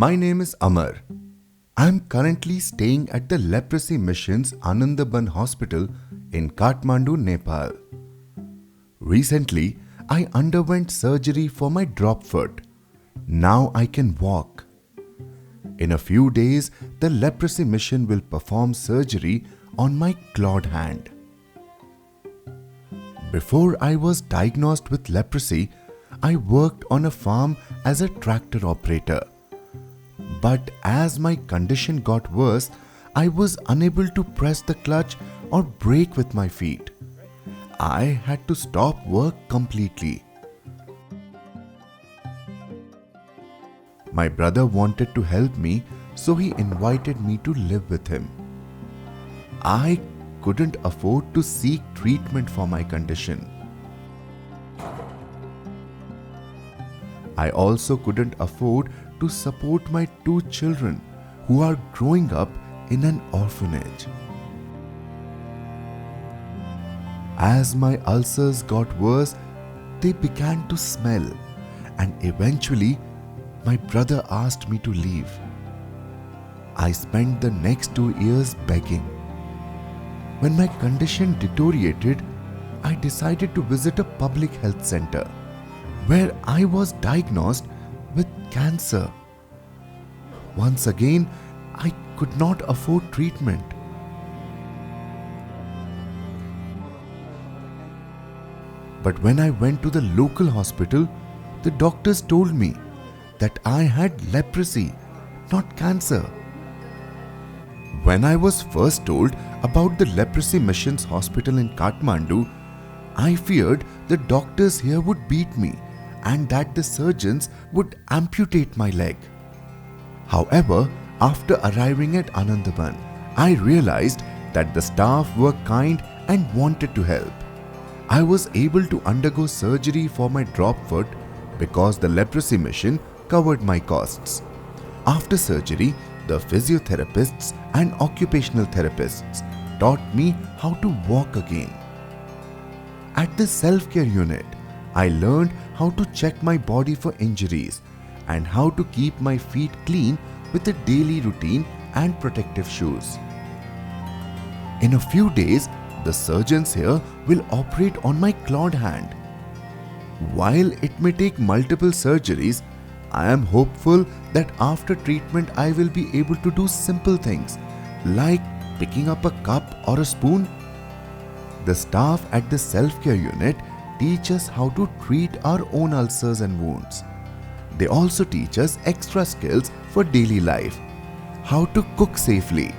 My name is Amar. I'm currently staying at the Leprosy Mission's Anandaban Hospital in Kathmandu, Nepal. Recently, I underwent surgery for my drop foot. Now I can walk. In a few days, the Leprosy Mission will perform surgery on my clawed hand. Before I was diagnosed with leprosy, I worked on a farm as a tractor operator. But as my condition got worse, I was unable to press the clutch or brake with my feet. I had to stop work completely. My brother wanted to help me, so he invited me to live with him. I couldn't afford to seek treatment for my condition. I also couldn't afford to support my 2 children who are growing up in an orphanage. As my ulcers got worse, they began to smell, and eventually my brother asked me to leave. I spent the next 2 years begging. When my condition deteriorated, I decided to visit a public health center where I was diagnosed with cancer. Once again, I could not afford treatment. But when I went to the local hospital, the doctors told me that I had leprosy, not cancer. When I was first told about the Leprosy Mission's hospital in Kathmandu, I feared the doctors here would beat me and that the surgeons would amputate my leg. However, after arriving at Anandaban, I realized that the staff were kind and wanted to help. I was able to undergo surgery for my drop foot because the Leprosy Mission covered my costs. After surgery, the physiotherapists and occupational therapists taught me how to walk again. At the self-care unit, I learned how to check my body for injuries and how to keep my feet clean with a daily routine and protective shoes. In a few days, the surgeons here will operate on my clawed hand. While it may take multiple surgeries, I am hopeful that after treatment I will be able to do simple things like picking up a cup or a spoon. The staff at the self-care unit teach us how to treat our own ulcers and wounds. They also teach us extra skills for daily life, how to cook safely,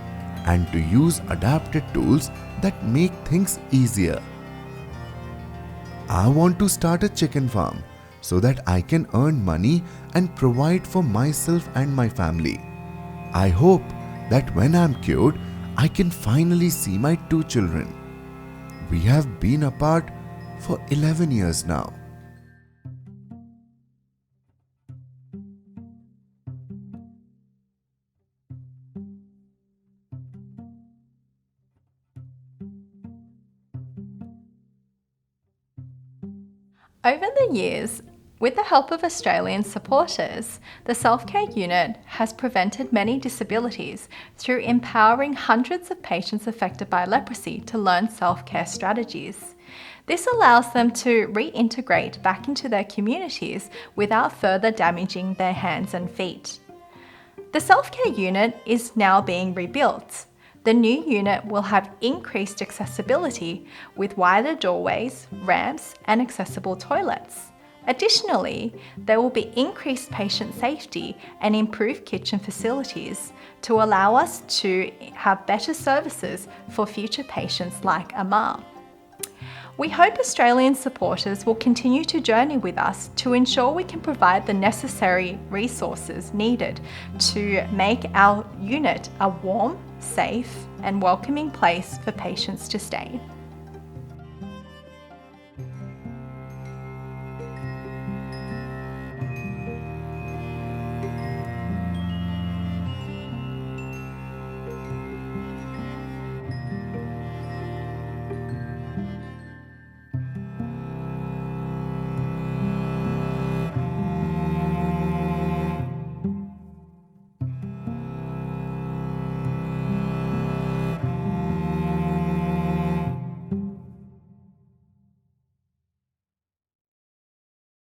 and to use adapted tools that make things easier. I want to start a chicken farm so that I can earn money and provide for myself and my family. I hope that when I'm cured, I can finally see my 2 children. We have been apart for 11 years now. Over the years, with the help of Australian supporters, the Self-Care Unit has prevented many disabilities through empowering hundreds of patients affected by leprosy to learn self-care strategies. This allows them to reintegrate back into their communities without further damaging their hands and feet. The Self-Care Unit is now being rebuilt. The new unit will have increased accessibility with wider doorways, ramps, and accessible toilets. Additionally, there will be increased patient safety and improved kitchen facilities to allow us to have better services for future patients like Amar. We hope Australian supporters will continue to journey with us to ensure we can provide the necessary resources needed to make our unit a warm, safe, and welcoming place for patients to stay.